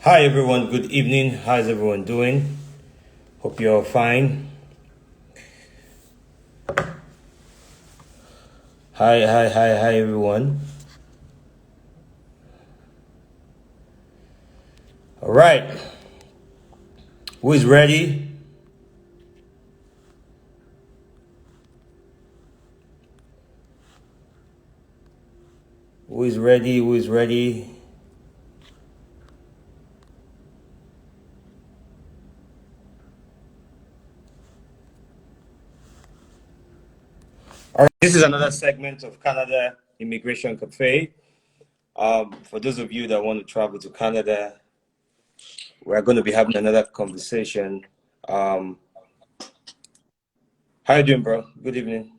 Hi everyone, good evening. How's everyone doing? Hope you're all fine. Hi everyone. All right, who is ready? Who is ready? Who is ready? All right, this is another segment of Canada Immigration Cafe. For those of you that want to travel to Canada, we're going to be having another conversation. Um, how you doing, bro? Good evening.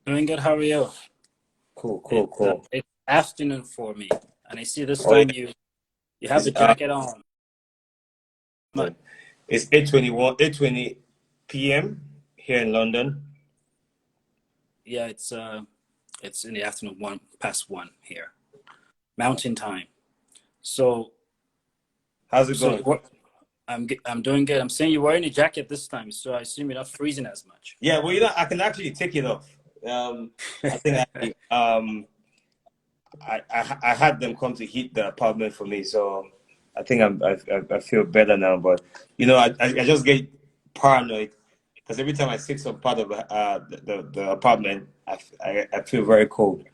Doing good. How are you? Cool, cool, It's cool. it's afternoon for me, and I see this Oh, time you have it's the jacket on. But it's 8:21, 8:20 p.m. here in London. yeah, it's in the afternoon, one past one here, Mountain Time. So How's it so going? what? I'm doing good. I'm saying you're wearing a jacket this time, so I assume you're not freezing as much. Yeah, well, I can actually take it off. I think I had them come to heat the apartment for me, so I think I feel better now. But I just get paranoid because every time I sit some part of the apartment, I feel very cold.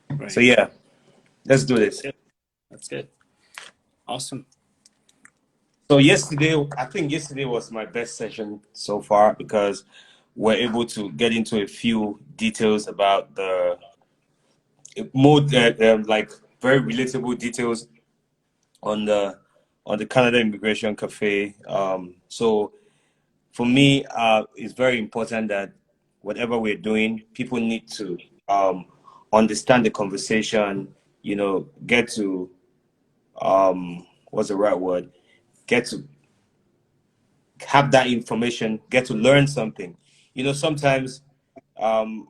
So Right. yeah, let's do That's this. good. That's good. Awesome. So yesterday, I think yesterday was my best session so far because we're able to get into a few details about the more like very relatable details on the Canada Immigration Cafe. So for me, it's very important that whatever we're doing, people need to um, understand the conversation. Get to what's the right word? Get to have that information. Get to learn something. Sometimes um,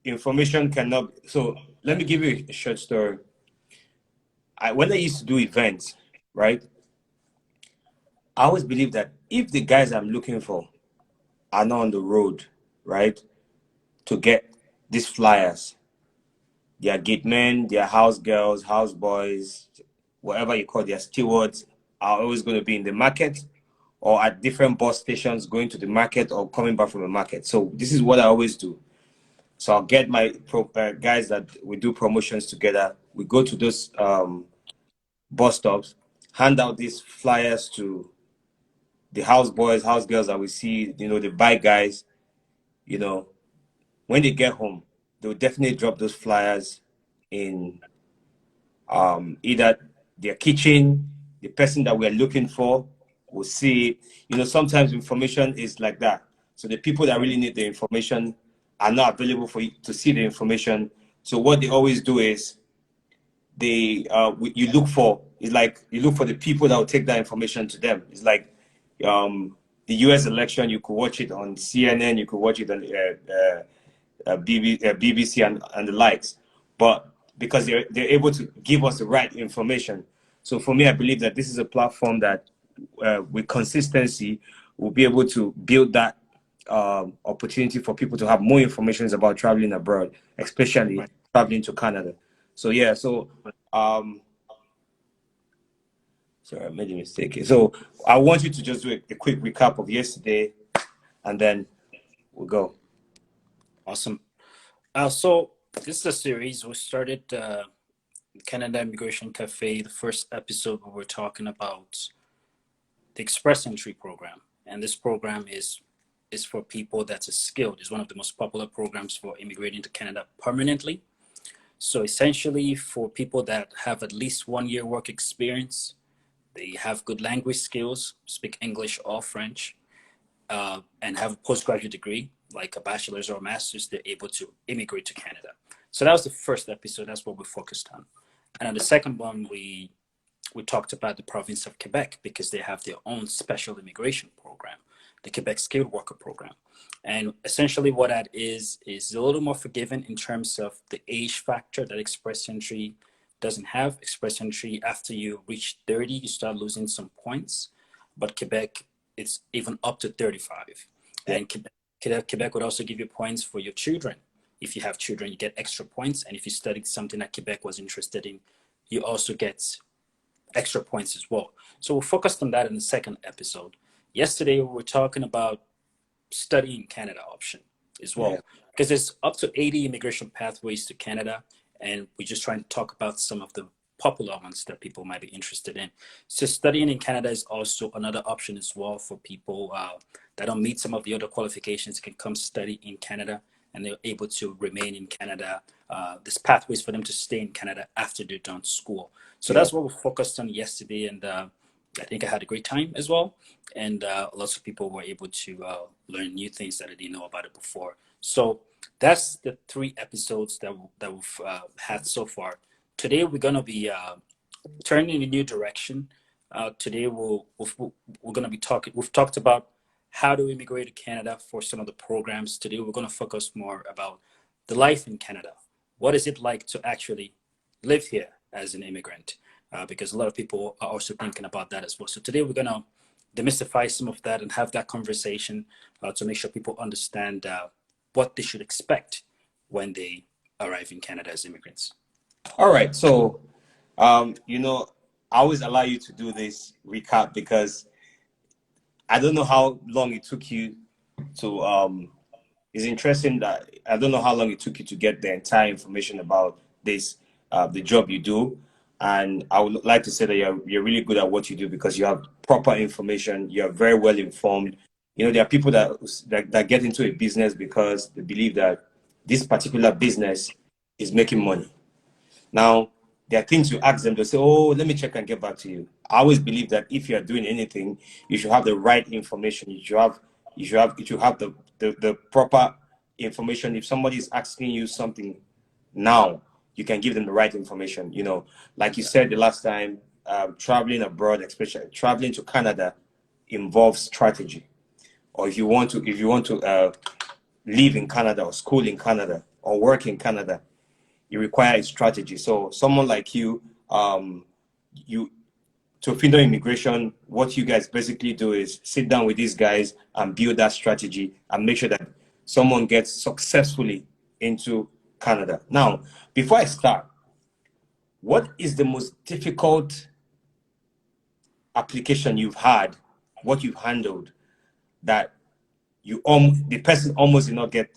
information cannot. So let me give you a short story. When I used to do events, right? I always believe that if the guys I'm looking for are not on the road, right, to get these flyers, their gate men, their house girls, house boys, whatever you call their stewards, are always going to be in the market or at different bus stations going to the market or coming back from the market. So this is what I always do. So I'll get my guys that we do promotions together. We go to those bus stops, hand out these flyers to the house boys, house girls that we see, the bike guys, you know, when they get home, they'll definitely drop those flyers in either their kitchen, the person that we're looking for will see it. Sometimes information is like that. So the people that really Right. need the information are not available for you to see the information. So what they always do is you look for it's like you look for the people that will take that information to them. It's like the U.S. election. You could watch it on CNN. You could watch it on BBC and the likes, but because they're able to give us the right information. So for me, I believe that this is a platform that, with consistency, will be able to build that opportunity for people to have more information about traveling abroad, especially Right. traveling to Canada. So yeah, um, sorry, I made a mistake here. So I want you to just do a quick recap of yesterday, and then we'll go. Awesome. So this is a series we started. Canada Immigration Cafe. The first episode we were talking about the Express Entry program, and this program is for people that's skilled. It's one of the most popular programs for immigrating to Canada permanently. So essentially, for people that have at least 1 year work experience, they have good language skills, speak English or French, and have a postgraduate degree, like a bachelor's or a master's, they're able to immigrate to Canada. So that was the first episode. That's what we focused on. And on the second one, we talked about the province of Quebec because they have their own special immigration program, the Quebec Skilled Worker Program. And essentially, what that is a little more forgiving in terms of the age factor that Express Entry doesn't have express entry. After you reach 30, you start losing some points. But Quebec, it's even up to 35. Yeah. And Quebec would also give you points for your children. If you have children, you get extra points. And if you studied something that Quebec was interested in, you also get extra points as well. So we'll focus on that in the second episode. Yesterday, we were talking about studying Canada option as Yeah. well, because there's up to 80 immigration pathways to Canada, and we're just trying to talk about some of the popular ones that people might be interested in. So studying in Canada is also another option as well for people that don't meet some of the other qualifications, can come study in Canada, and they're able to remain in Canada. There's pathways for them to stay in Canada after they're done school. So Yeah. that's what we focused on yesterday, and I think I had a great time as well. And lots of people were able to learn new things that I didn't know about it before. So that's the 3 episodes that we've had so far. Today we're gonna be turning in a new direction. Today we're gonna be talking. We've talked about how to immigrate to Canada for some of the programs. Today we're gonna focus more about the life in Canada. What is it like to actually live here as an immigrant? Because a lot of people are also thinking about that as well. So today we're gonna demystify some of that and have that conversation to make sure people understand what they should expect when they arrive in Canada as immigrants. All right. So, you know, I always allow you to do this recap because I don't know how long it took you to it's interesting that I don't know how long it took you to get the entire information about this, the job you do. And I would like to say that you're really good at what you do because you have proper information. You're very well informed. You know, there are people that get into a business because they believe that this particular business is making money. Now, there are things you ask them, they say, oh, let me check and get back to you. I always believe that if you are doing anything, you should have the right information. You should have the proper information. If somebody is asking you something now, you can give them the right information. You know, like you said the last time, traveling abroad, especially traveling to Canada, involves strategy. Or if you want to live in Canada or school in Canada or work in Canada, you require a strategy. So someone like you to Findo Immigration, what you guys basically do is sit down with these guys and build that strategy and make sure that someone gets successfully into Canada. Now, before I start, what is the most difficult application you've had, what you've handled that the person almost did not get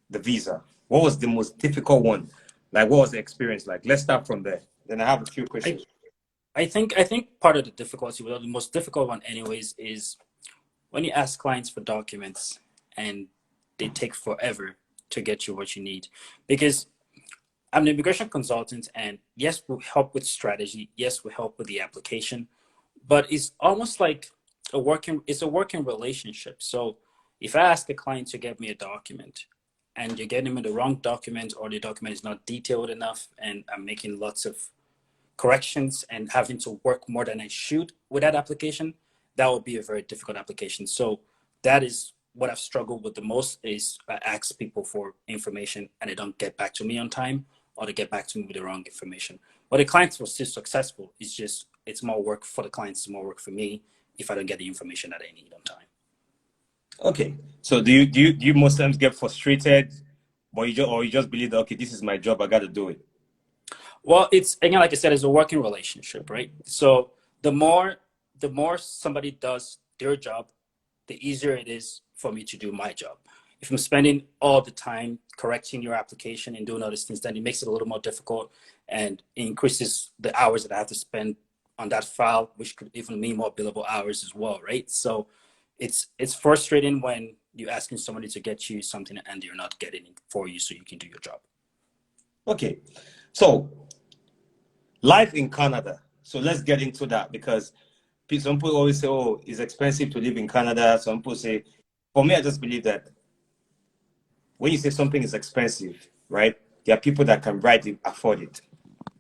the visa? What was the most difficult one? Like, what was the experience like? Let's start from there. Then I have a few I, questions. I think part of the difficulty, well, the most difficult one anyways, is when you ask clients for documents and they take forever to get you what you need. Because I'm an immigration consultant, and yes, we help with strategy. Yes, we help with the application, but it's almost like it's a working relationship. So if I ask a client to get me a document and you're getting me the wrong document, or the document is not detailed enough, and I'm making lots of corrections and having to work more than I should with that application, that would be a very difficult application. So that is what I've struggled with the most, is I ask people for information and they don't get back to me on time, or they get back to me with the wrong information. But the clients were still successful. It's just, it's more work for the clients, it's more work for me if I don't get the information that I need on time. Okay. So do you most times get frustrated, but you just believe that okay, this is my job, I got to do it. Well, it's, again, like I said, it's a working relationship, right? So the more somebody does their job, the easier it is for me to do my job. If I'm spending all the time correcting your application and doing all these things, then it makes it a little more difficult and increases the hours that I have to spend on that file, which could even mean more billable hours as well, right? So it's frustrating when you're asking somebody to get you something and you're not getting it for you so you can do your job. Okay. So life in Canada. So let's get into that because some people always say, oh, it's expensive to live in Canada. Some people say, for me, I just believe that when you say something is expensive, right, there are people that can rightly afford it,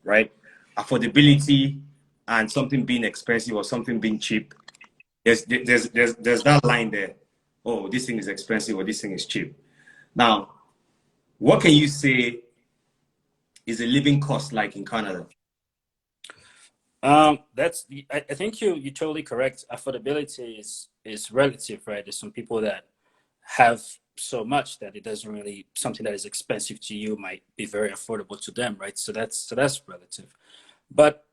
right? Affordability and something being expensive or something being cheap. There's that line there. Oh, this thing is expensive or this thing is cheap. Now, what can you say is the living cost like in Canada? I think you're totally correct. Affordability is relative, right? There's some people that have so much that it doesn't really something that is expensive to you might be very affordable to them, right? So that's relative. But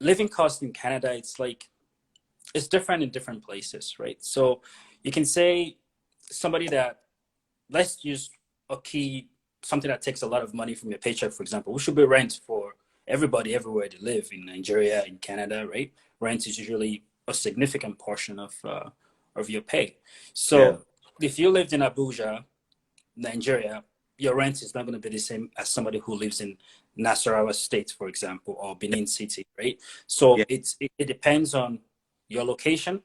living cost in Canada, it's different in different places, right? So you can say somebody that let's use a key something that takes a lot of money from your paycheck, for example, which should be rent for everybody everywhere they live in Nigeria, in Canada, right? Rent is usually a significant portion of your pay. Yeah. So if you lived in Abuja, Nigeria, your rent is not going to be the same as somebody who lives in Nasarawa State, for example, or Benin City, right? So Yeah. it depends on your location.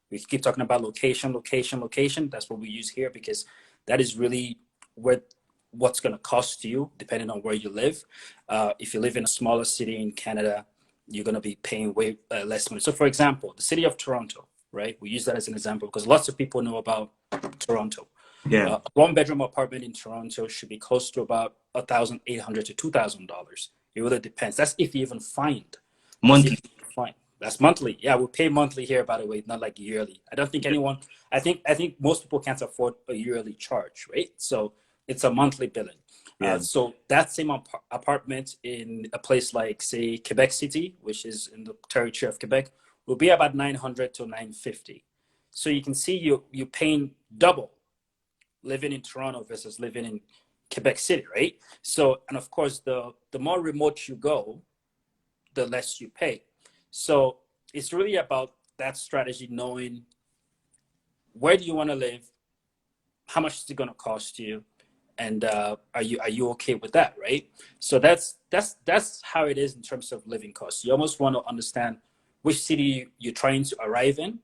We keep talking about location, location, location. That's what we use here because that is really where what's going to cost you depending on where you live. If you live in a smaller city in Canada, you're going to be paying way less money. So, for example, the city of Toronto, right? We use that as an example because lots of people know about Toronto. Yeah. A one-bedroom apartment in Toronto should be close to about $1,800 to $2,000. It really depends. That's if you even find. That's if Monthly. you find. That's monthly. Yeah, we pay monthly here, by the way, not like yearly. I don't think Yeah. anyone. I think most people can't afford a yearly charge, right? So it's a monthly billing. Yeah. So that same apartment in a place like, say, Quebec City, which is in the territory of Quebec, will be about 900 to 950. So you can see you're paying double living in Toronto versus living in Quebec City, right? So, and of course, the more remote you go, the less you pay. So it's really about that strategy, knowing where do you want to live, how much is it going to cost you, and are you okay with that, right? So that's how it is in terms of living costs. You almost want to understand which city you're trying to arrive in,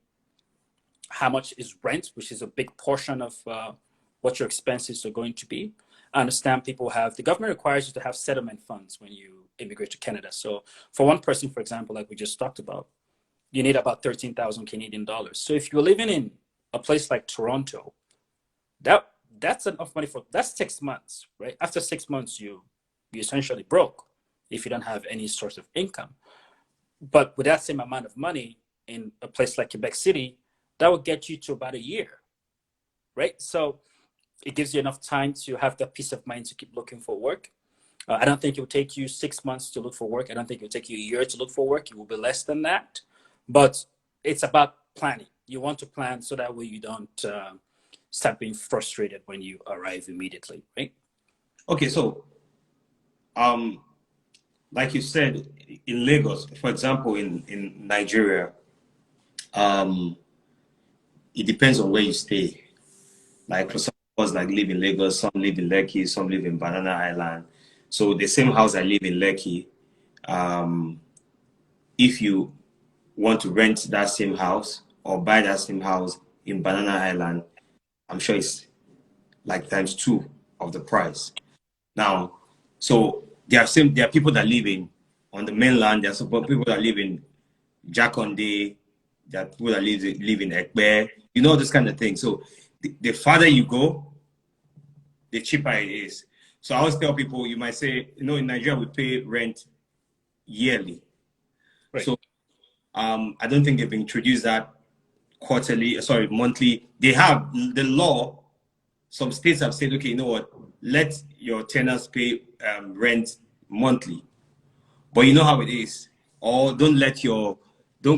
how much is rent, which is a big portion of what your expenses are going to be. I understand people have, the government requires you to have settlement funds when you immigrate to Canada. So for one person, for example, like we just talked about, you need about 13,000 Canadian dollars. So if you're living in a place like Toronto, that that's enough money that's 6 months, right? After 6 months, you essentially broke if you don't have any source of income. But with that same amount of money in a place like Quebec City, that would get you to about a year, right? So it gives you enough time to have that peace of mind to keep looking for work. I don't think it will take you 6 months to look for work. I don't think it will take you a year to look for work. It will be less than that. But it's about planning. You want to plan so that way you don't start being frustrated when you arrive immediately, right? Okay, so um, like you said, in Lagos, for example, in Nigeria, um, it depends on where you stay. Like for Right. some of us, like live in Lagos, some live in Lekki, some live in Banana Island. So the same house I live in Lekki, um, if you want to rent that same house or buy that same house in Banana Island, I'm sure it's like times two of the price. Now, so there are people that live in on the mainland. There are some people that live in Jakonde. There are people that live in Ekbe. You know this kind of thing. So the farther you go, the cheaper it is. So I always tell people, you might say, in Nigeria we pay rent yearly. Right. So I don't think they've introduced that monthly. They have the law. Some states have said, okay, you know what? Let your tenants pay rent monthly. But you know how it is. Or don't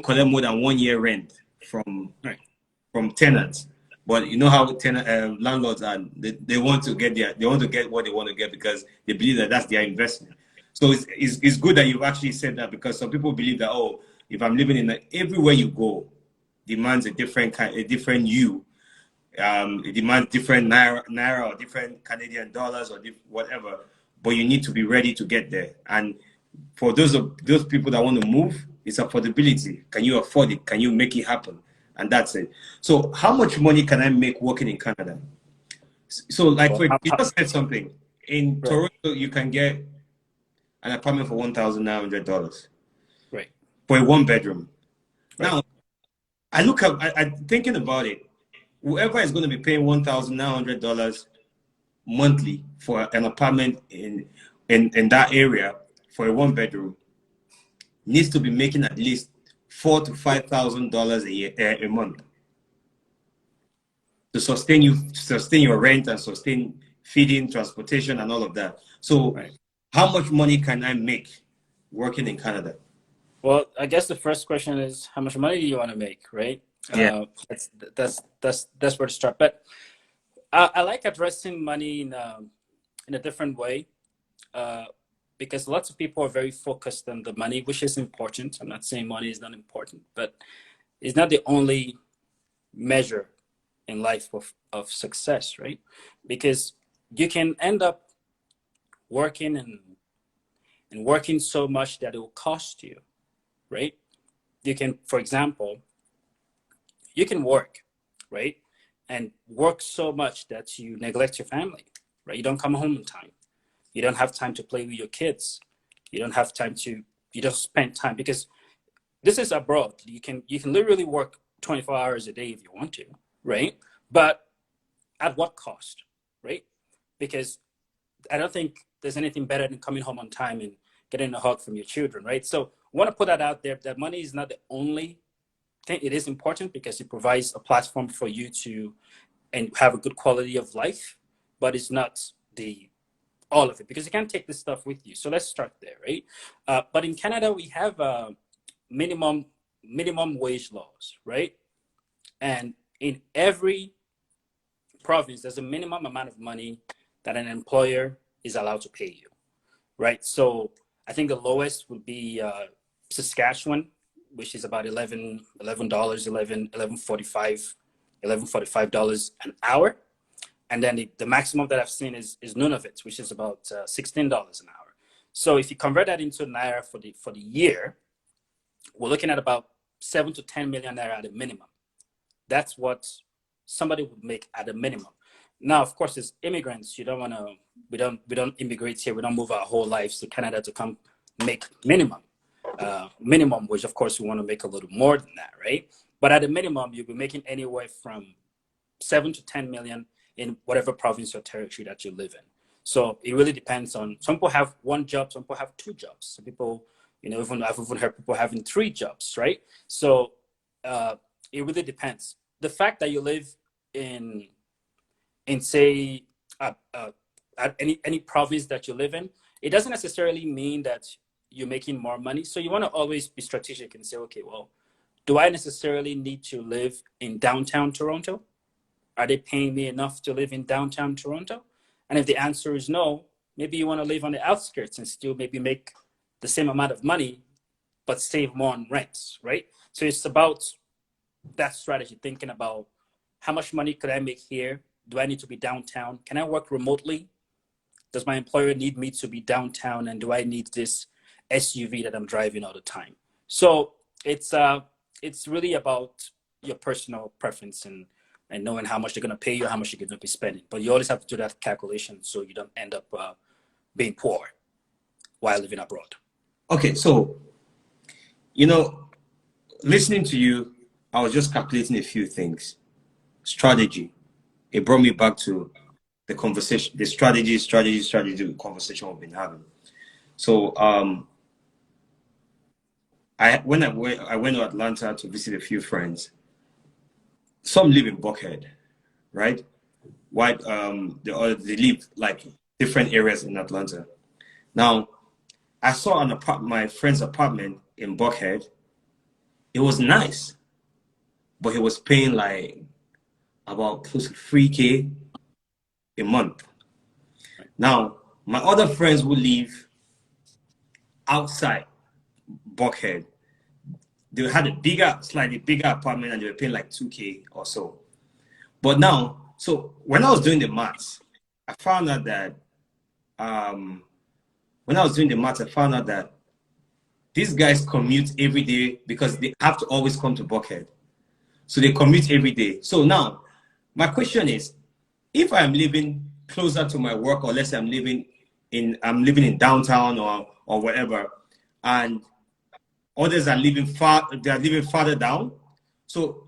collect more than 1 year rent from Right. from tenants. But you know how landlords are. They want to get what they want to get because they believe that that's their investment. So it's good that you've actually said that because some people believe that, oh, if I'm living everywhere you go demands a different kind, a different you. It demands different naira or different Canadian dollars or whatever. But you need to be ready to get there. And for those people that want to move, it's affordability. Can you afford it? Can you make it happen? And that's it. So how much money can I make working in Canada? So like Well, you just said something. In right. Toronto, you can get an apartment for $1,900 Right. for a one bedroom. Right. Now I'm thinking about it. Whoever is going to be paying $1,900 monthly for an apartment in that area for a one bedroom needs to be making at least $4,000 to $5,000 a year, a month, to sustain you, to sustain your rent and sustain feeding, transportation, and all of that. So, Right. how much money can I make working in Canada? Well, I guess the first question is how much money do you want to make, right? Yeah. That's where to start. But I like addressing money in a different way, because lots of people are very focused on the money, which is important. I'm not saying money is not important, but it's not the only measure in life of success, right? Because you can end up working and working so much that it will cost you, right? You can, for example, you can work, right? And work so much that you neglect your family, right? You don't come home in time. You don't have time to play with your kids. You don't have time to, you don't spend time, because this is abroad. You can literally work 24 hours a day if you want to, right? But at what cost, right? Because I don't think there's anything better than coming home on time and getting a hug from your children, right? So I want to put that out there, that money is not the only thing. It is important because it provides a platform for you to and have a good quality of life, but it's not the all of it, because you can't take this stuff with you. So let's start there, right? But in Canada, we have minimum wage laws, right? And in every province, there's a minimum amount of money that an employer is allowed to pay you, right? So I think the lowest would be Saskatchewan, which is about $11, 11.45, $11.45 an hour. And then the maximum that I've seen is Nunavut, which is about $16 an hour. So if you convert that into naira for the year, we're looking at about 7 to 10 million naira at a minimum. That's what somebody would make at a minimum. Now, of course, as immigrants, you don't want to. We don't immigrate here. We don't move our whole lives to Canada to come make minimum wage. Of course, we want to make a little more than that, right? But at a minimum, you'll be making anywhere from 7 to 10 million in whatever province or territory that you live in. So it really depends on. Some people have one job. Some people have two jobs. Some people, I've even heard people having three jobs, right? So it really depends. The fact that you live in say at any province that you live in, it doesn't necessarily mean that you're making more money. So you want to always be strategic and say, okay, well, do I necessarily need to live in downtown Toronto? Are they paying me enough to live in downtown Toronto? And if the answer is no, maybe you want to live on the outskirts and still maybe make the same amount of money, but save more on rents, right? So it's about that strategy, thinking about how much money could I make here? Do I need to be downtown? Can I work remotely? Does my employer need me to be downtown? And do I need this SUV that I'm driving all the time? So it's really about your personal preference and knowing how much they're going to pay you, how much you're going to be spending. But you always have to do that calculation so you don't end up being poor while living abroad. Okay, so listening to you, I was just calculating a few things. Strategy. It brought me back to the conversation, the strategy conversation we've been having. So when I went to Atlanta to visit a few friends. Some live in Buckhead, right? White they live like different areas in Atlanta. Now, I saw my friend's apartment in Buckhead. It was nice, but he was paying like about close to 3K a month. Now, my other friends who live outside Buckhead, they had slightly bigger apartment, and they were paying like 2K or so. But now, so when I was doing the maths, I found out that these guys commute every day because they have to always come to Buckhead. So they commute every day. So now, my question is, if I'm living closer to my work, or let's say I'm living in downtown or whatever, and others are living farther down. So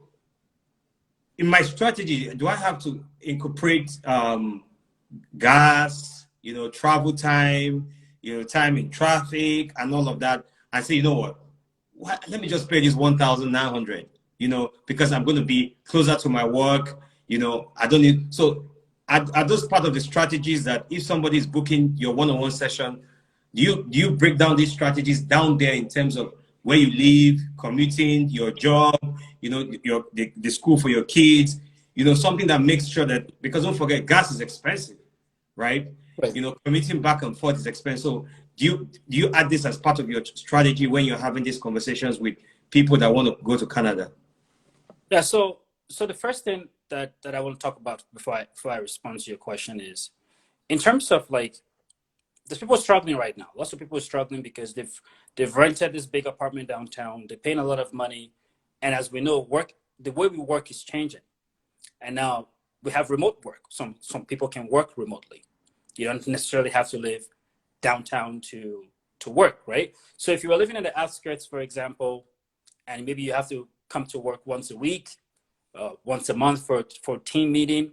in my strategy, do I have to incorporate gas, travel time, your time in traffic and all of that, and say, you know what, let me just pay this 1,900, because I'm going to be closer to my work. I don't need. So are those part of the strategies that if somebody is booking your one-on-one session, do you break down these strategies down there in terms of where you live, commuting, your job, the school for your kids, something that makes sure that, because don't forget, gas is expensive, right? Right. Commuting back and forth is expensive. So do you add this as part of your strategy when you're having these conversations with people that want to go to Canada? Yeah. So the first thing that I want to talk about before I respond to your question is in terms of like there's people struggling right now. Lots of people are struggling because they've rented this big apartment downtown. They're paying a lot of money, and as we know, the way we work is changing, and now we have remote work. Some people can work remotely. You don't necessarily have to live downtown to work, right? So if you are living in the outskirts, for example, and maybe you have to come to work once a week, once a month for a team meeting,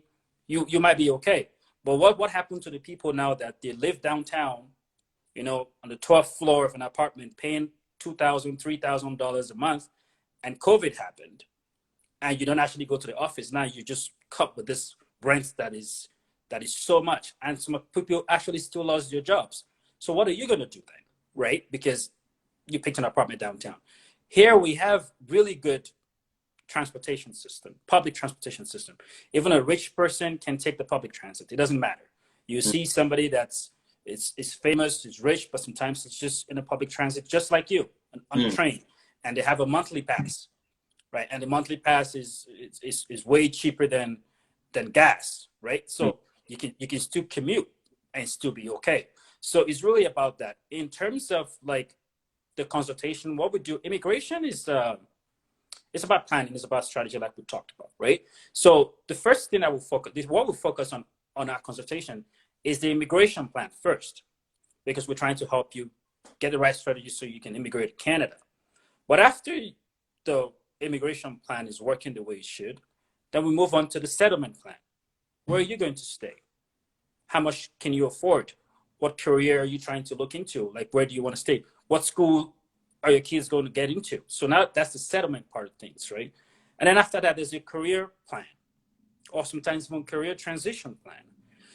you might be okay. But what happened to the people now that they live downtown, on the 12th floor of an apartment, paying $2,000, $3,000 a month, and COVID happened, and you don't actually go to the office. Now you just cut with this rent that is so much, and some people actually still lost their jobs. So what are you going to do then, right? Because you picked an apartment downtown. Here we have really good transportation system, public transportation system. Even a rich person can take the public transit. It doesn't matter. You see somebody that's is famous, is rich, but sometimes it's just in a public transit, just like you, on a train, and they have a monthly pass, right? And the monthly pass is way cheaper than gas, right? So you can still commute and still be okay. So it's really about that. In terms of like the consultation, what we do, immigration is it's about planning, it's about strategy, like we talked about, right? So the first thing I will focus, what we focus on our consultation is the immigration plan first, because we're trying to help you get the right strategy so you can immigrate to Canada. But after the immigration plan is working the way it should, then we move on to the settlement plan. Where are you going to stay? How much can you afford? What career are you trying to look into? Like, where do you want to stay? What school are your kids going to get into? So now that's the settlement part of things, right? And then after that, there's a career plan, or sometimes even career transition plan.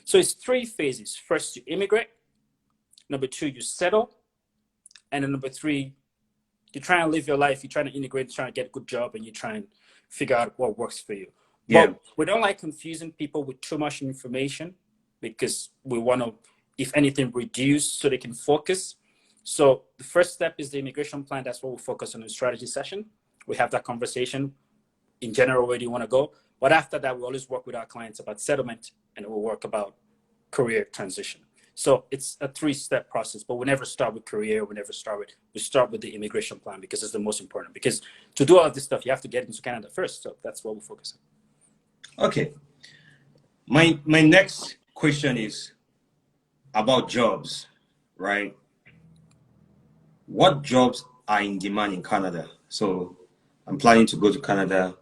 So it's 3 phases. First, you immigrate. Number 2, you settle. And then number 3, you try and live your life. You try to integrate, try to get a good job, and you try and figure out what works for you. Yeah. But we don't like confusing people with too much information, because we want to, if anything, reduce so they can focus. So the first step is the immigration plan. That's what we focus on in the strategy session. We have that conversation in general, where do you want to go? But after that, we always work with our clients about settlement, and we'll work about career transition. So it's a 3-step process, but we never start with career. We start with the immigration plan, because it's the most important. Because to do all of this stuff, you have to get into Canada first. So that's what we focus on. Okay. My next question is about jobs, right? What jobs are in demand in Canada? So I'm planning to go to Canada.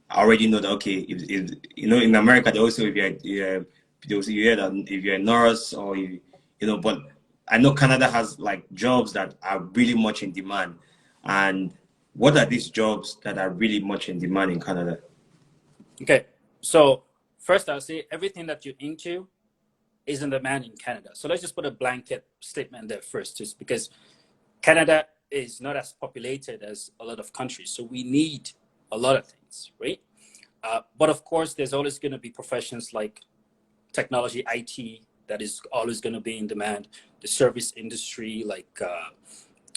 I already know that, okay, if in America, they also, if you hear that if you're a nurse, or but I know Canada has like jobs that are really much in demand. And what are these jobs that are really much in demand in Canada? Okay. So first, I'll say everything that you're into is in demand in Canada. So let's just put a blanket statement there first, just because Canada is not as populated as a lot of countries. So we need a lot of things, right? But of course, there's always going to be professions like technology, IT, that is always going to be in demand. The service industry, like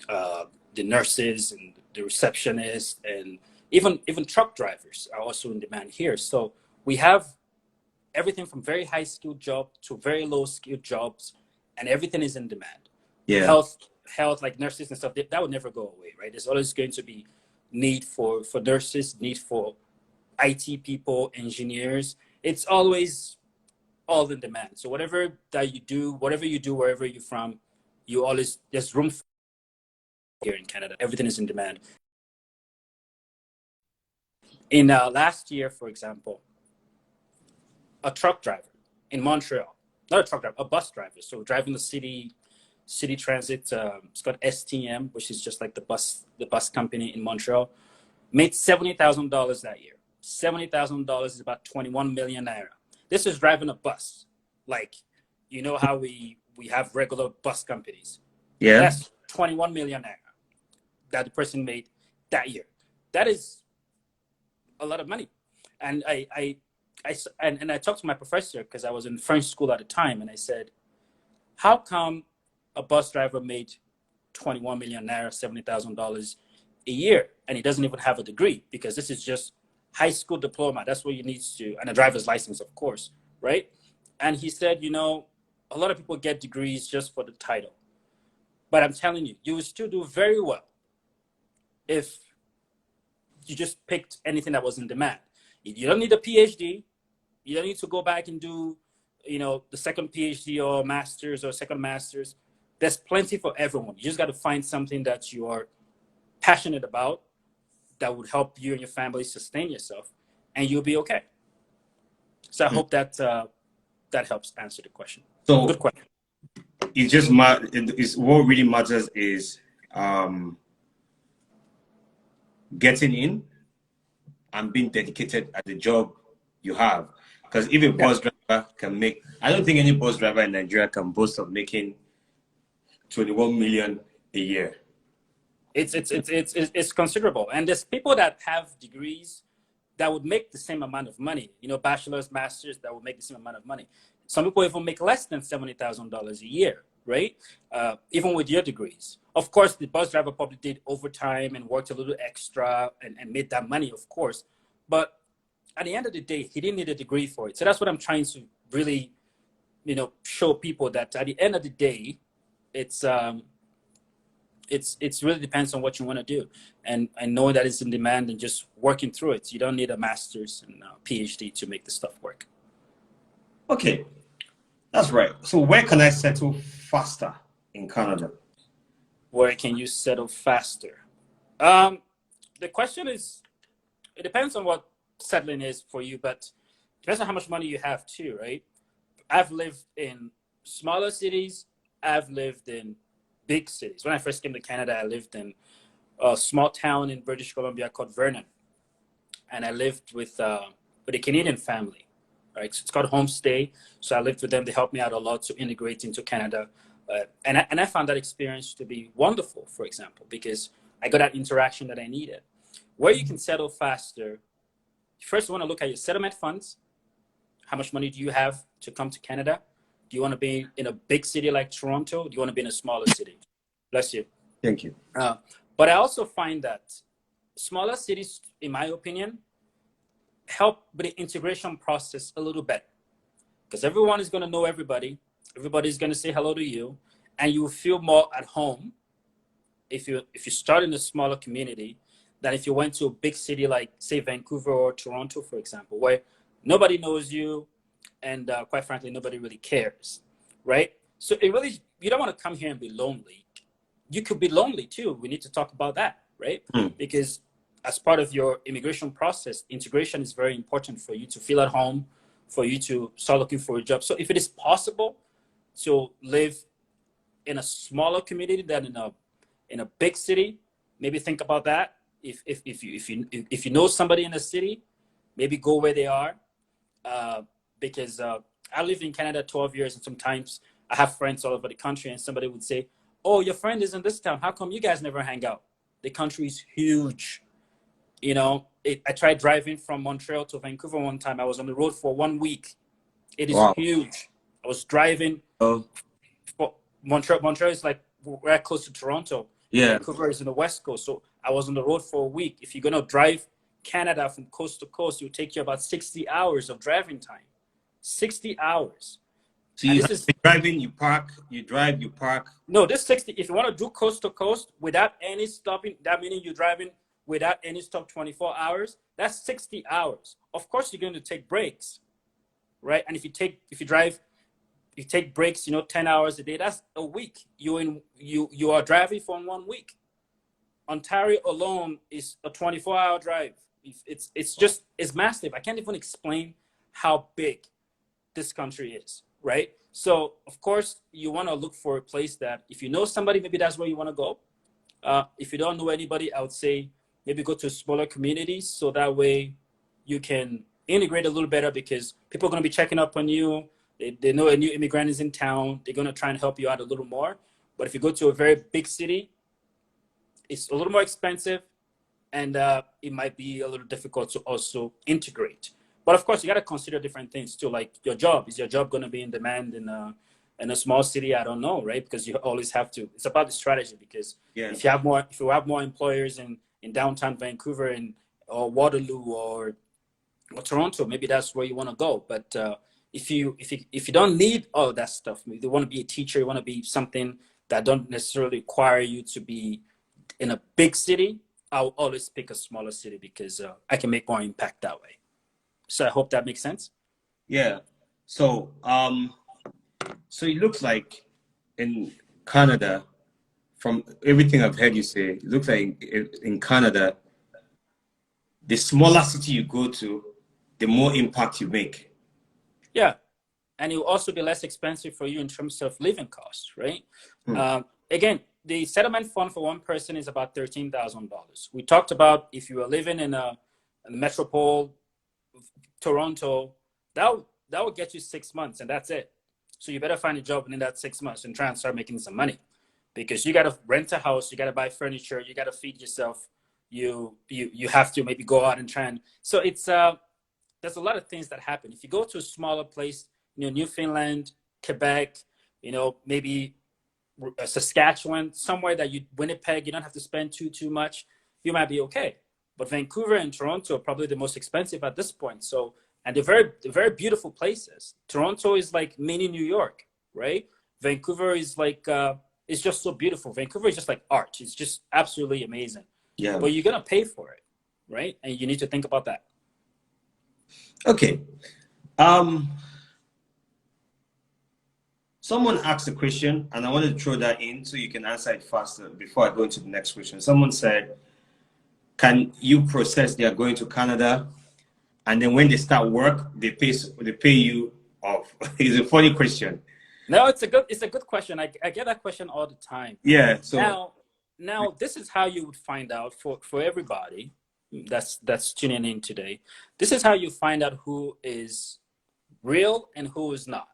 the nurses and the receptionists, and even truck drivers are also in demand here. So we have everything from very high skilled jobs to very low skilled jobs, and everything is in demand. Yeah. Health like nurses and stuff, that would never go away, right? There's always going to be need for nurses, need for IT people, engineers. It's always all in demand. So whatever that you do, wherever you're from, there's room for here in Canada. Everything is in demand. In last year, for example, a truck driver in Montreal, not a truck driver, a bus driver, so driving the City Transit. It's called STM, which is just like the bus company in Montreal. Made $70,000 that year. $70,000 is about 21 million naira. This is driving a bus. Like, you know how we have regular bus companies. Yeah. That's 21 million naira that the person made that year. That is a lot of money. And I talked to my professor because I was in French school at the time, and I said, how come a bus driver made 21 million naira, $70,000 a year, and he doesn't even have a degree? Because this is just high school diploma. That's what you need to, and a driver's license, of course, right? And he said, you know, a lot of people get degrees just for the title. But I'm telling you, you will still do very well if you just picked anything that was in demand. You don't need a PhD. You don't need to go back and do, you know, the second PhD or master's or second master's. There's plenty for everyone. You just got to find something that you are passionate about that would help you and your family sustain yourself, and you'll be okay. So I hope that that helps answer the question. So good question. It's just it's what really matters is getting in and being dedicated at the job you have. Because if a bus driver can make, I don't think any bus driver in Nigeria can boast of making 21 million a year. It's considerable, and there's people that have degrees that would make the same amount of money. You know, bachelor's, masters that would make the same amount of money. Some people even make less than $70,000 a year, right? Even with your degrees. Of course, the bus driver probably did overtime and worked a little extra and made that money, of course. But at the end of the day, he didn't need a degree for it. So that's what I'm trying to really, you know, show people, that at the end of the day, it's really depends on what you want to do, and knowing that it's in demand and just working through it. You don't need a master's and a PhD to make the stuff work. Okay, that's right. So where can I settle faster in Canada? Where can you settle faster? The question is, it depends on what settling is for you, but it depends on how much money you have too, right? I've lived in smaller cities. I've lived in big cities. When I first came to Canada, I lived in a small town in British Columbia called Vernon, and I lived with a Canadian family, right? So it's called homestay. So I lived with them. They helped me out a lot to integrate into Canada, and I found that experience to be wonderful. For example, because I got that interaction that I needed. Where you can settle faster, first you want to look at your settlement funds. How much money do you have to come to Canada? Do you want to be in a big city like Toronto? Do you want to be in a smaller city? Bless you. Thank you. But I also find that smaller cities, in my opinion, help with the integration process a little better, because everyone is going to know everybody. Everybody's going to say hello to you, and you will feel more at home if you start in a smaller community than if you went to a big city like, say, Vancouver or Toronto, for example, where nobody knows you, and quite frankly, nobody really cares, right? So it really, you don't want to come here and be lonely. You could be lonely too. We need to talk about that, right? Because as part of your immigration process, integration is very important for you to feel at home, for you to start looking for a job. So if it is possible to live in a smaller community than in a big city, maybe think about that. If you know somebody in a city, maybe go where they are. Because I lived in Canada 12 years, and sometimes I have friends all over the country, and somebody would say, oh, your friend is in this town. How come you guys never hang out? The country is huge. You know, I tried driving from Montreal to Vancouver one time. I was on the road for 1 week. It is huge. I was driving. For Montreal. Montreal is like right close to Toronto. Yeah. Vancouver is in the West Coast. So I was on the road for a week. If you're going to drive Canada from coast to coast, it will take you about 60 hours of driving time. 60 hours. So you driving, you park, you drive, you park. No, this 60, if you want to do coast to coast without any stopping, that meaning you're driving without any stop 24 hours, that's 60 hours. Of course, you're going to take breaks, right? And if you take breaks, 10 hours a day, that's a week. You are driving for 1 week. Ontario alone is a 24-hour drive. It's massive. I can't even explain how big this country is. right? So of course you want to look for a place that if you know somebody, maybe that's where you want to go. If you don't know anybody, I would say maybe go to smaller communities so that way you can integrate a little better because people are going to be checking up on you. They know a new immigrant is in town. They're going to try and help you out a little more. But if you go to a very big city, it's a little more expensive and it might be a little difficult to also integrate. But of course, you got to consider different things too, like your job. Is your job going to be in demand in a small city? I don't know, right? Because you always have to. It's about the strategy. Because Yeah. if you have more employers in downtown Vancouver and or Waterloo or Toronto, maybe that's where you want to go. But if you don't need all of that stuff, maybe you want to be a teacher, you want to be something that don't necessarily require you to be in a big city, I'll always pick a smaller city because I can make more impact that way. So I hope that makes sense. Yeah. So, so it looks like in Canada, from everything I've heard you say, it looks like in Canada, the smaller city you go to, the more impact you make. Yeah, and it will also be less expensive for you in terms of living costs, right? Hmm. Again, the settlement fund for one person is about $13,000. We talked about if you are living in a metropole, Toronto, that will get you 6 months, and that's it. So you better find a job within that 6 months and try and start making some money, because you got to rent a house, you got to buy furniture, you got to feed yourself. You have to maybe go out and try and. So it's there's a lot of things that happen if you go to a smaller place, Newfoundland, Quebec, maybe Saskatchewan, somewhere that you Winnipeg, you don't have to spend too much. You might be okay. But Vancouver and Toronto are probably the most expensive at this point. So, and they're very beautiful places. Toronto is like mini New York, right? Vancouver is like it's just so beautiful. Vancouver is just like art. It's just absolutely amazing. Yeah. But you're gonna pay for it, right? And you need to think about that. Okay. Someone asked a question, and I wanted to throw that in so you can answer it faster before I go into the next question. Someone said, "Can you process they are going to Canada, and then when they start work, they pay you off?" It's a funny question. No, it's a good question. I get that question all the time. Yeah. So Now this is how you would find out for everybody that's tuning in today. This is how you find out who is real and who is not.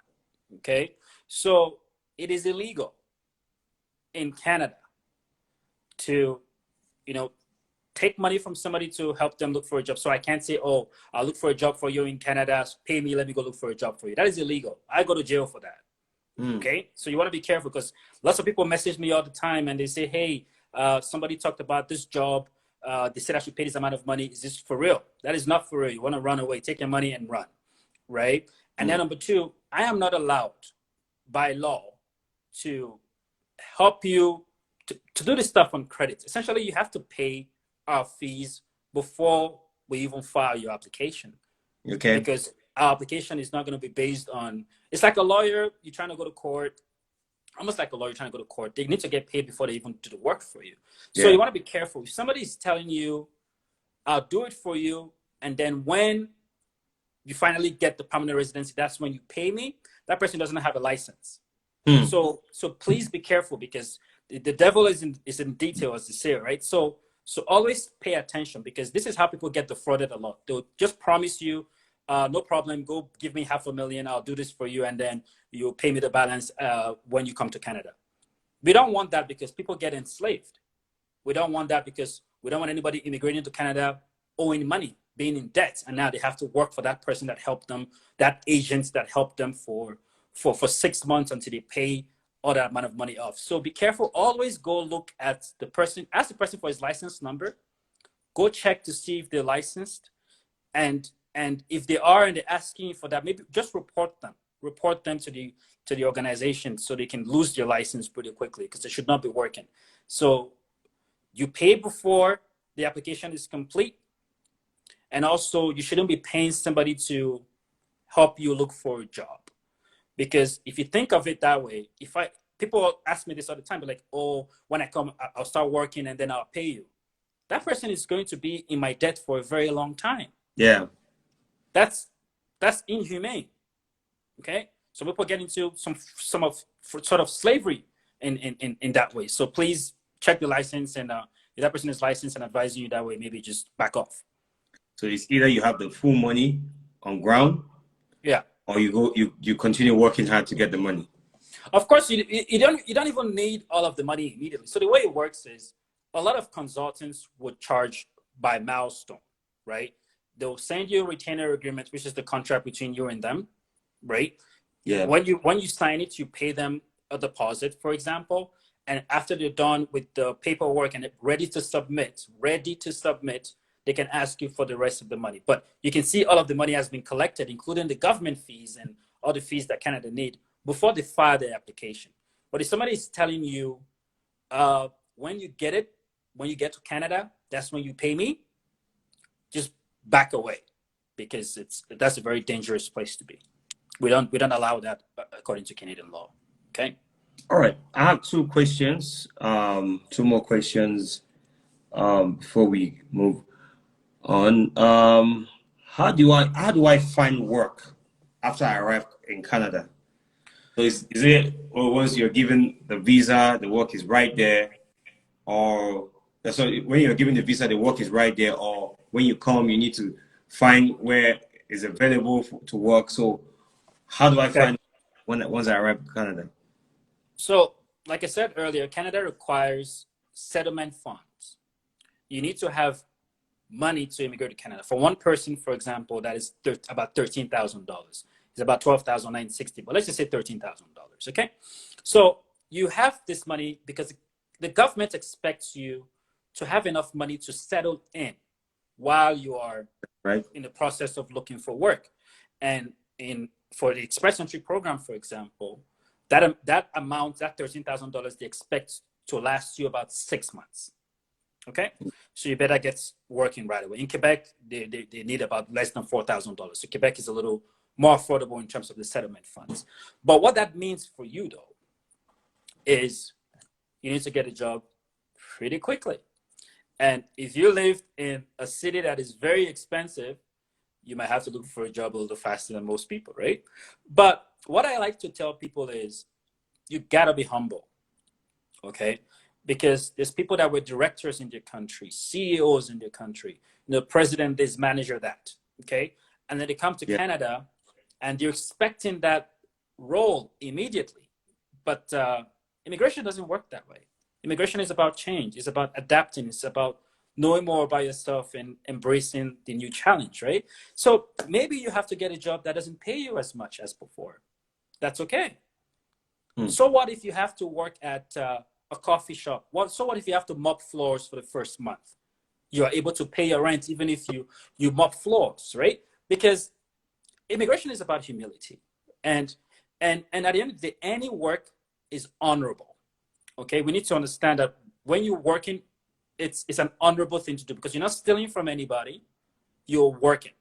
Okay, so it is illegal in Canada to, take money from somebody to help them look for a job. So I can't say, oh, I'll look for a job for you in Canada, pay me, let me go look for a job for you. That is illegal. I go to jail for that. Okay, so you want to be careful because lots of people message me all the time and they say, hey, somebody talked about this job. They said I should pay this amount of money. Is this for real? That is not for real. You want to run away, take your money and run, right? And then number two, I am not allowed by law to help you to do this stuff on credit. Essentially, you have to pay our fees before we even file your application. okay. Because our application is not going to be based on, it's like a lawyer, you're trying to go to court, almost like a lawyer trying to go to court. They need to get paid before they even do the work for you. So you want to be careful. If somebody is telling you, I'll do it for you, and then when you finally get the permanent residency, that's when you pay me, that person doesn't have a license. So please be careful because the devil is in detail, as they say, right? So always pay attention because this is how people get defrauded a lot. They'll just promise you, no problem, go give me $500,000, I'll do this for you, and then you'll pay me the balance when you come to Canada. We don't want that because people get enslaved. We don't want that because we don't want anybody immigrating to Canada owing money, being in debt, and now they have to work for that person that helped them, that agent that helped them for 6 months until they pay all that amount of money off. So be careful. Always go look at the person, ask the person for his license number. Go check to see if they're licensed, and if they are and they're asking for that, maybe just report them to the organization so they can lose their license pretty quickly because they should not be working. So you pay before the application is complete, and also you shouldn't be paying somebody to help you look for a job. Because if you think of it that way, people ask me this all the time, they're like, oh, when I come, I'll start working and then I'll pay you. That person is going to be in my debt for a very long time. Yeah. That's inhumane. Okay. So people get into some of sort of slavery in that way. So please check the license, and if that person is licensed and advising you that way, maybe just back off. So it's either you have the full money on ground, Yeah, or you continue working hard to get the money. of course you don't even need all of the money immediately. So the way it works is a lot of consultants would charge by milestone, right? They'll send you a retainer agreement, which is the contract between you and them, right? Yeah. When you sign it, you pay them a deposit, for example, and after they're done with the paperwork and ready to submit, they can ask you for the rest of the money. But you can see all of the money has been collected, including the government fees and all the fees that Canada need before they file their application. But if somebody is telling you, when you get to Canada, that's when you pay me, just back away, because that's a very dangerous place to be. We don't allow that according to Canadian law. Okay. All right. I have two questions. Two more questions before we move on. How do I find work after I arrive in Canada? So is it, or once you're given the visa, the work is right there, or so when you're given the visa, the work is right there, or when you come, you need to find where is available to work. So how do I Okay. find once I arrive in Canada? So, like I said earlier, Canada requires settlement funds. You need to have money to immigrate to Canada. For one person, for example, that is about $13,000. It's about $12,960, but let's just say $13,000. Okay, so you have this money because the government expects you to have enough money to settle in while you are Right. in the process of looking for work. And for the Express Entry program, for example, that amount, that $13,000, they expect to last you about 6 months. Okay, so you better get working right away. In Quebec, they need about less than $4,000. So Quebec is a little more affordable in terms of the settlement funds. But what that means for you, though, is you need to get a job pretty quickly. And if you live in a city that is very expensive, you might have to look for a job a little faster than most people, right? But what I like to tell people is you gotta be humble, okay? Because there's people that were directors in their country, CEOs in their country, the president is manager that, okay? And then they come to Canada and you're expecting that role immediately. But immigration doesn't work that way. Immigration is about change. It's about adapting. It's about knowing more about yourself and embracing the new challenge, right? So maybe you have to get a job that doesn't pay you as much as before. That's okay. So what if you have to work at a coffee shop? So what if you have to mop floors for the first month? You are able to pay your rent even if you mop floors, right? Because immigration is about humility. And at the end of the day, any work is honorable. Okay, we need to understand that when you're working, it's an honorable thing to do because you're not stealing from anybody, you're working.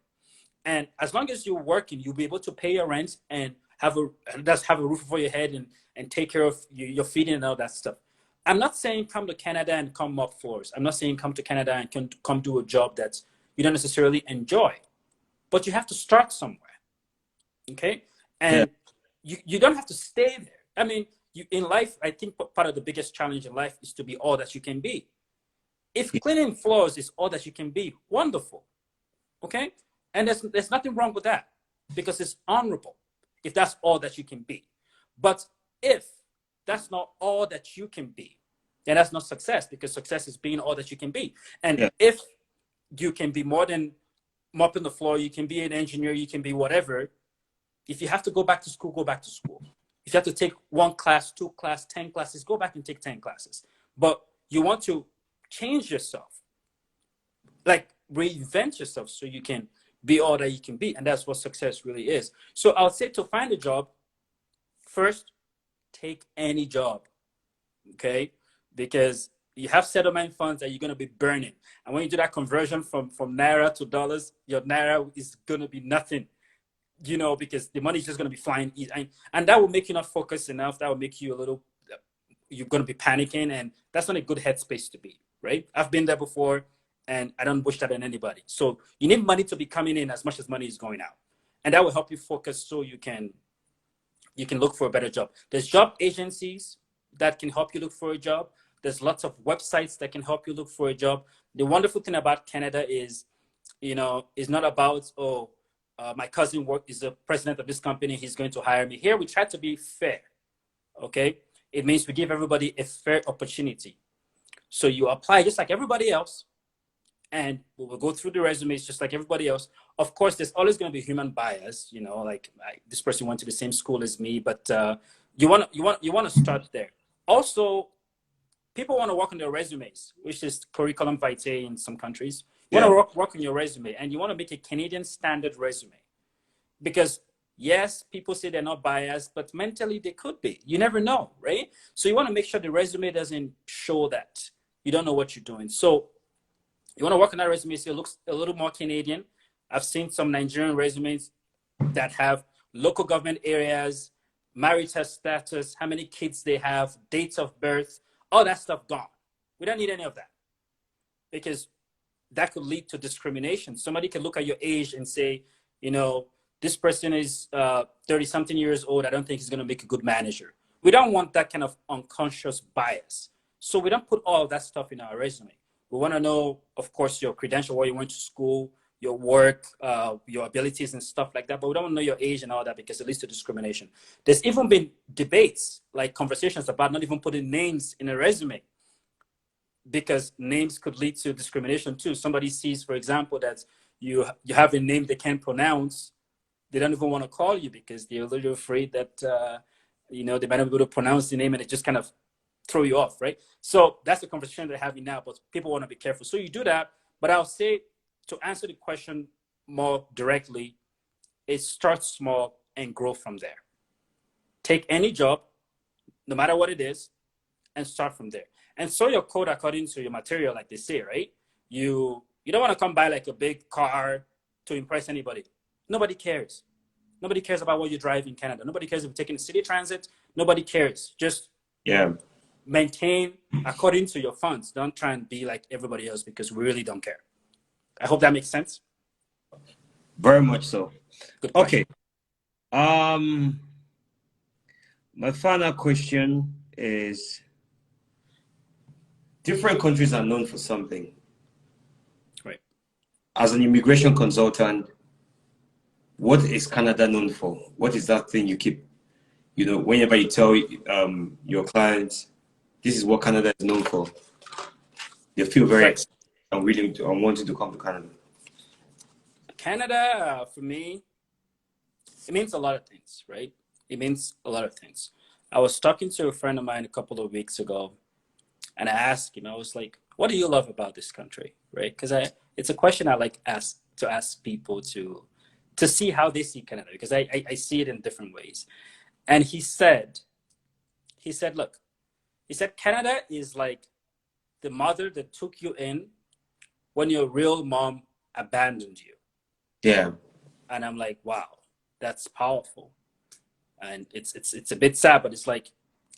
And as long as you're working, you'll be able to pay your rent and have a roof over your head and take care of your feeding and all that stuff. I'm not saying come to Canada and come mop floors. I'm not saying come to Canada and come do a job that you don't necessarily enjoy. But you have to start somewhere. Okay? And you don't have to stay there. I mean, in life, I think part of the biggest challenge in life is to be all that you can be. If cleaning floors is all that you can be, wonderful. Okay? And there's nothing wrong with that because it's honorable if that's all that you can be. But if that's not all that you can be, then that's not success because success is being all that you can be. And if you can be more than mopping the floor, you can be an engineer, you can be whatever. If you have to go back to school, go back to school. If you have to take 1 class, 2 class, 10 classes, go back and take 10 classes. But you want to change yourself, like reinvent yourself so you can be all that you can be. And that's what success really is. So I would say to find a job, first, take any job, okay? Because you have settlement funds that you're going to be burning. And when you do that conversion from Naira to dollars, your Naira is going to be nothing, you know, because the money is just going to be flying. And that will make you not focus enough. That will make you you're going to be panicking. And that's not a good headspace to be, right? I've been there before and I don't wish that on anybody. So you need money to be coming in as much as money is going out. And that will help you focus so you can you can look for a better job. There's job agencies that can help you look for a job. There's lots of websites that can help you look for a job. The wonderful thing about Canada is, it's not about, my cousin is the president of this company, he's going to hire me. Here, we try to be fair, okay? It means we give everybody a fair opportunity. So you apply just like everybody else, and we will go through the resumes just like everybody else. Of course, there's always going to be human bias, like this person went to the same school as me, but you want to start there. Also, people want to work on their resumes, which is curriculum vitae in some countries. You want to work on your resume, and you want to make a Canadian standard resume. Because yes, people say they're not biased, but mentally they could be. You never know, right? So you want to make sure the resume doesn't show that you don't know what you're doing. So you want to work on that resume so it looks a little more Canadian. I've seen some Nigerian resumes that have local government areas, marital status, how many kids they have, dates of birth, all that stuff gone. We don't need any of that, because that could lead to discrimination. Somebody can look at your age and say, this person is 30-something years old. I don't think he's going to make a good manager. We don't want that kind of unconscious bias. So we don't put all of that stuff in our resume. We want to know, of course, your credential, where you went to school, your work, your abilities and stuff like that. But we don't want to know your age and all that, because it leads to discrimination. There's even been debates, like conversations about not even putting names in a resume, because names could lead to discrimination too. Somebody sees, for example, that you have a name they can't pronounce. They don't even want to call you because they're a little afraid that, they might not be able to pronounce the name, and it just kind of throw you off, right? So that's the conversation they're having now, but people want to be careful. So you do that, but I'll say, to answer the question more directly, it starts small and grow from there. Take any job, no matter what it is, and start from there. And so your code according to your material, like they say, right? You don't want to come buy like a big car to impress anybody. Nobody cares. Nobody cares about what you drive in Canada. Nobody cares if you're taking city transit. Nobody cares. Just maintain according to your funds. Don't try and be like everybody else, because we really don't care. I hope that makes sense. Very much so. Good question. Okay. My final question is, different countries are known for something. Right. As an immigration consultant, what is Canada known for? What is that thing you keep, whenever you tell your clients, this is what Canada is known for, they feel very excited and willing to and wanting to come to Canada? Canada, for me, it means a lot of things, right? It means a lot of things. I was talking to a friend of mine a couple of weeks ago, and I asked him, I was like, what do you love about this country, right? Because it's a question I like to ask people to see how they see Canada, because I see it in different ways. And he said, look, Canada is like the mother that took you in when your real mom abandoned you. Yeah. And I'm like, wow, that's powerful. And it's a bit sad, but it's like,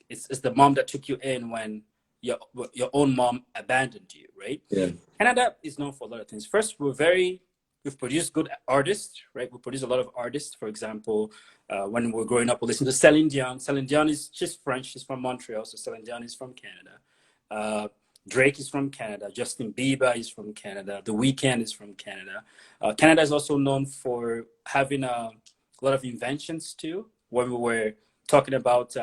it's the mom that took you in when your own mom abandoned you, right? Yeah. Canada is known for a lot of things. First, we've produced good artists, right? We produce a lot of artists. For example, when we were growing up, we listened to Celine Dion. Celine Dion she's French. She's from Montreal. So Celine Dion is from Canada. Drake is from Canada. Justin Bieber is from Canada. The Weeknd is from Canada. Canada is also known for having a lot of inventions too. When we were talking about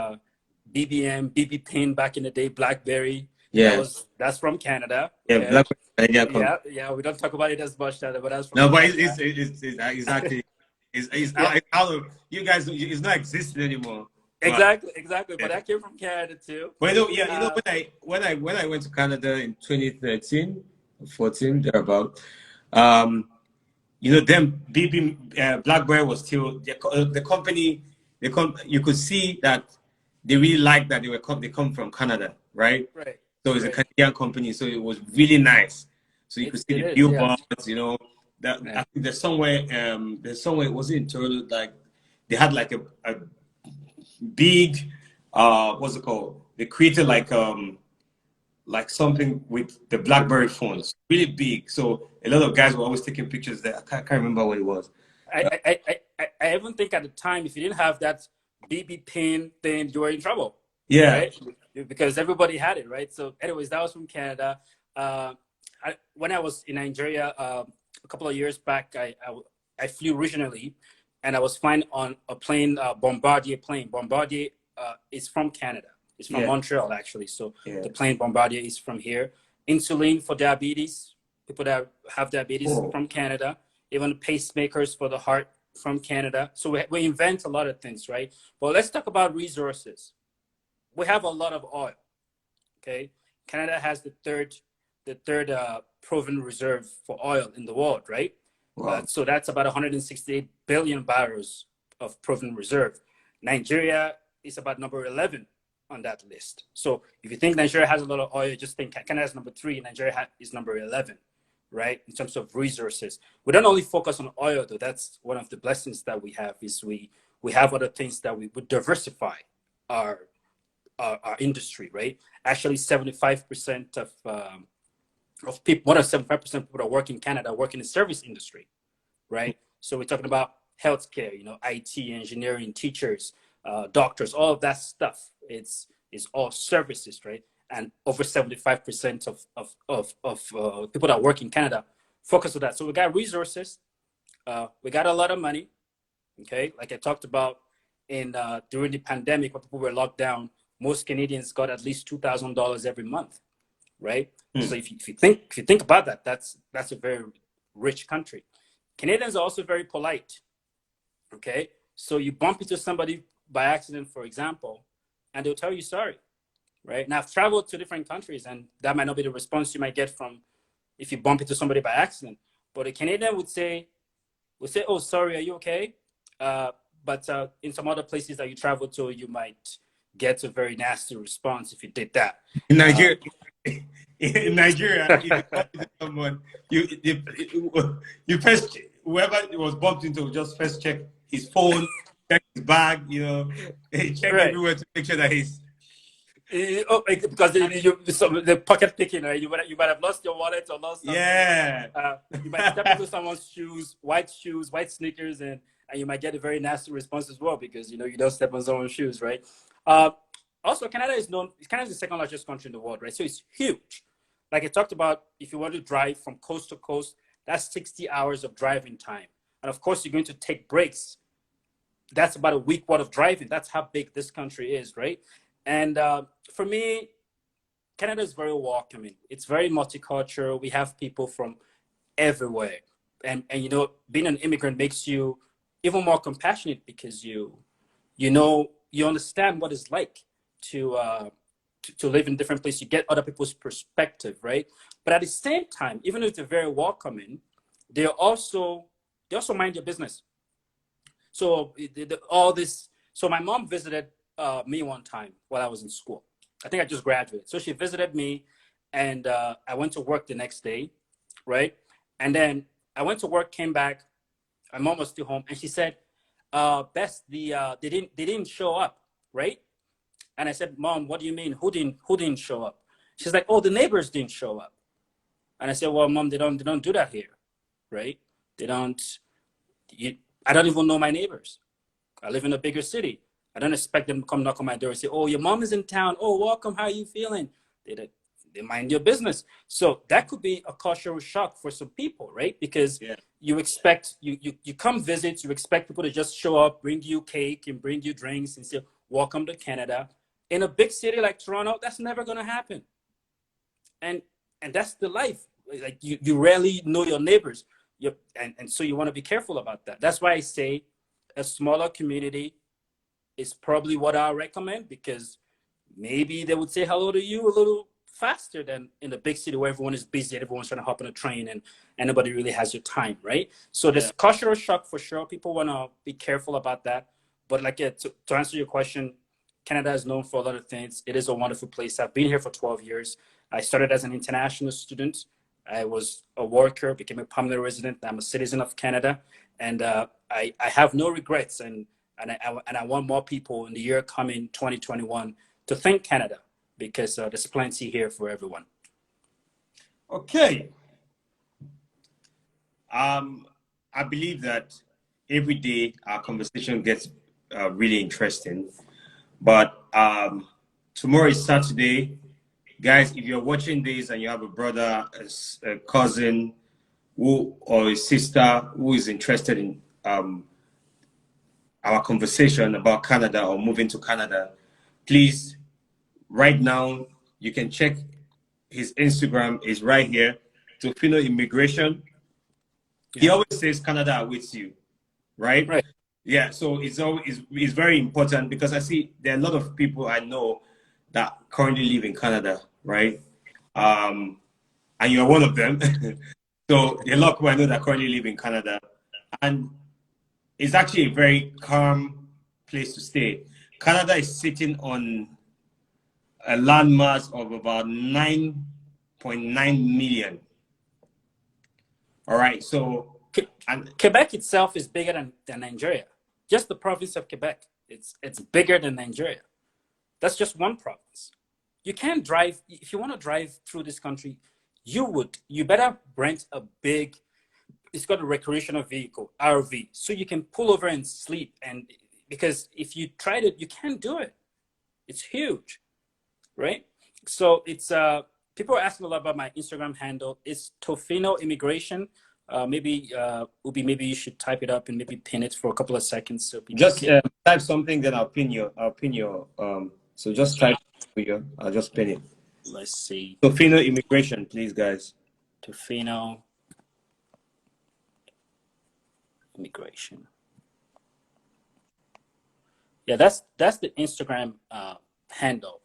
BBM, BB Pin back in the day, BlackBerry. Yeah. That's from Canada. Yeah, okay? BlackBerry. Yeah. We don't talk about it as much, but that's from No, but Canada. it's exactly. It's out of you guys. It's not existing anymore. Exactly. But that came from Canada too. But when I went to Canada in 2013, 14, thereabout, them BlackBerry was still the company. You could see that they really liked that they come from Canada, right? Right. So it's a Canadian company, so it was really nice. So you could see the billboards, That I think there's somewhere it wasn't in Toronto, like they had like a big what's it called? They created like something with the BlackBerry phones, really big. So a lot of guys were always taking pictures there. I can't remember what it was. I even think at the time, if you didn't have that BB pin, then you were in trouble, Yeah. right? Because everybody had it, right? So, anyways, that was from Canada. When I was in Nigeria a couple of years back, I flew regionally, and I was flying on a plane, Bombardier plane. Bombardier is from Canada. It's from Yeah. Montreal, actually. So Yeah. the plane Bombardier is from here. Insulin for diabetes, people that have diabetes Oh, from Canada. Even pacemakers for the heart from Canada. So we invent a lot of things, right? But let's talk about resources. We have a lot of oil. Okay, Canada has the third proven reserve for oil in the world, right? wow. So that's about 168 billion barrels of proven reserve. Nigeria is about number 11 on that list. So if you think Nigeria has a lot of oil, just think Canada is number 3, Nigeria is number 11, right? In terms of resources, we don't only focus on oil though. That's one of the blessings that we have is we have other things that we would diversify our our industry, right? Actually, 75% of people, more than 75% of people that work in Canada work in the service industry, right? So we're talking about healthcare, IT, engineering, teachers, doctors, all of that stuff. It's all services, right? And over 75% of people that work in Canada focus on that. So we got resources, we got a lot of money, okay? Like I talked about in during the pandemic when people were locked down, most Canadians got at least $2,000 every month, right? So if you think about that, that's a very rich country. Canadians are also very polite, okay? So you bump into somebody by accident, for example, and they'll tell you sorry, right? Now I've traveled to different countries, and that might not be the response you might get from if you bump into somebody by accident. But a Canadian would say, "Oh, sorry, are you okay?" But in some other places that you travel to, you might get a very nasty response if you did that. In Uh, Nigeria, in Nigeria, if you bump into someone, you first whoever was bumped into just first check his phone, check his bag, check right. everywhere to make sure that he's Because the pocket picking, right? You might have lost your wallet or lost something. yeah. You might step into someone's shoes, white sneakers, and you might get a very nasty response as well because you don't step on someone's shoes, right? Uh, Also, Canada is known. Canada is the second largest country in the world, right? So it's huge. Like I talked about, if you want to drive from coast to coast, that's 60 hours of driving time, and of course you're going to take breaks. That's about a week worth of driving. That's how big this country is, right? And for me, Canada is very welcoming. It's very multicultural. We have people from everywhere, and being an immigrant makes you even more compassionate because you understand what it's like to to live in different places. You get other people's perspective, right? But at the same time, even if they're very welcoming, they also mind your business. So all this. So my mom visited me one time while I was in school. I think I just graduated. So she visited me, and I went to work the next day, right? And then I went to work, came back. My mom was still home, and she said, "Best they didn't show up, right?" And I said, "Mom, what do you mean? Who didn't show up?" She's like, "Oh, the neighbors didn't show up." And I said, "Well, Mom, they don't do that here, right? They don't. I don't even know my neighbors. I live in a bigger city. I don't expect them to come knock on my door and say, 'Oh, your mom is in town. Oh, welcome. How are you feeling?' They mind your business." So that could be a cultural shock for some people, right? Because Yeah. you expect you come visit, you expect people to just show up, bring you cake and bring you drinks and say, "Welcome to Canada." In a big city like Toronto, that's never gonna happen. And that's the life. Like you rarely know your neighbors. And so you want to be careful about that. That's why I say a smaller community is probably what I recommend because maybe they would say hello to you a little faster than in a big city where everyone is busy, everyone's trying to hop on a train and nobody really has your time, right? So Yeah. there's cultural shock for sure. People want to be careful about that. But like to answer your question, Canada is known for a lot of things. It is a wonderful place. I've been here for 12 years. I started as an international student. I was a worker, became a permanent resident. I'm a citizen of Canada, and I have no regrets. And I want more people in the year coming, 2021, to thank Canada because there's plenty here for everyone. Okay. I believe that every day our conversation gets really interesting. But tomorrow is Saturday. Guys, if you're watching this and you have a brother, a cousin, or a sister who is interested in our conversation about Canada or moving to Canada, please, right now, you can check his Instagram is right here, Tofino Immigration. He always says Canada awaits you, right? Right. Yeah, so it's very important because I see there are a lot of people I know that currently live in Canada, right? And you're one of them. So there are a lot of people I know that currently live in Canada, and it's actually a very calm place to stay. Canada is sitting on a landmass of about 9.9 million. All right, so and Quebec itself is bigger than Nigeria. Just the province of Quebec, it's bigger than Nigeria. That's just one province. You can't drive if you want to drive through this country. You better rent a big. It's got a recreational vehicle, RV, so you can pull over and sleep. And because if you tried it, you can't do it. It's huge, right? So it's people are asking a lot about my Instagram handle. It's Tofino Immigration. Maybe maybe you should type it up and maybe pin it for a couple of seconds so people just can. type something, then I'll pin your. So just type here. I'll just pin it. Let's see. Tofino Immigration, please, guys. Tofino Immigration. Yeah, that's the Instagram handle.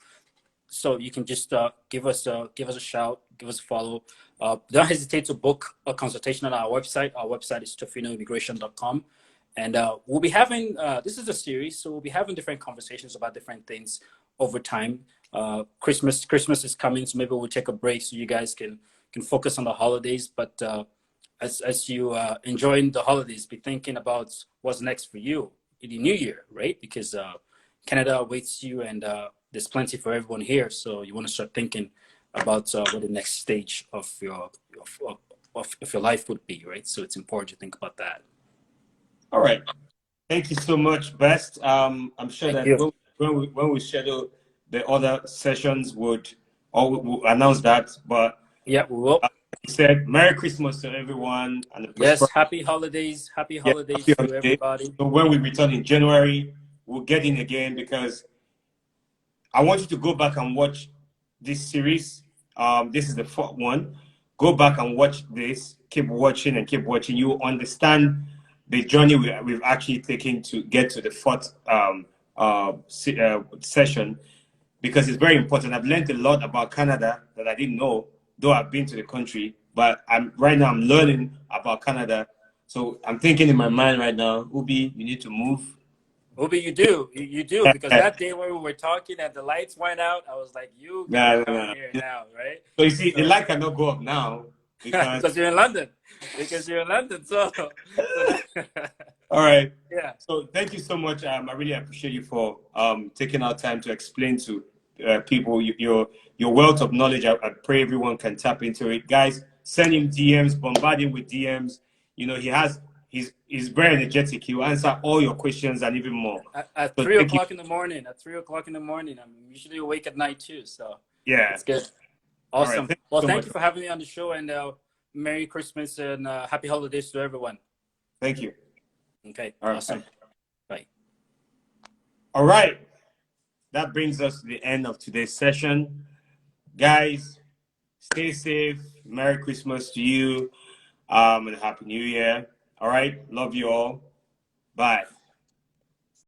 So you can just give us a shout, give us a follow. Don't hesitate to book a consultation on our website. Our website is tofinoimmigration.com. And we'll be having, this is a series, so we'll be having different conversations about different things over time. Christmas is coming, so maybe we'll take a break so you guys can focus on the holidays. But as you enjoying the holidays, be thinking about what's next for you in the new year, right? Because Canada awaits you, and there's plenty for everyone here. So you want to start thinking about what the next stage of your life would be, right? So it's important to think about that. All right. Thank you so much, Best. I'm sure Thank that you. when we schedule the other sessions, we'll announce that. But Yeah, we will. like you said, Merry Christmas to everyone and the Yes, prosperity. happy holidays. Happy Yeah, holidays happy to holiday. everybody. So when we return in January, we'll get in again because I want you to go back and watch this series. This is the fourth one. Go back and watch this. Keep watching and keep watching. You will understand the journey we've actually taken to get to the fourth session, because it's very important. I've learned a lot about Canada that I didn't know, though I've been to the country. But right now I'm learning about Canada. So I'm thinking in my mind right now, Ubi, you need to move. Ubi, you do because that day when we were talking and the lights went out, I was like, you gotta come here now, right? So you see, the light cannot go up now because because you're in London. Because you're in London, so all right. Yeah. So thank you so much. I really appreciate you for taking our time to explain to people your wealth of knowledge. I pray everyone can tap into it. Guys, send him DMs, bombard him with DMs. You know, he's very energetic. He will answer all your questions and even more. At So 3 o'clock in the morning. At 3 o'clock in the morning, I'm usually awake at night too. So yeah, it's good. Awesome. Right. Well, thank you for having me on the show, and Merry Christmas and Happy Holidays to everyone. Thank you. Okay. All right. Awesome. Bye. All right. That brings us to the end of today's session. Guys, stay safe. Merry Christmas to you. And Happy New Year. All right. Love you all. Bye.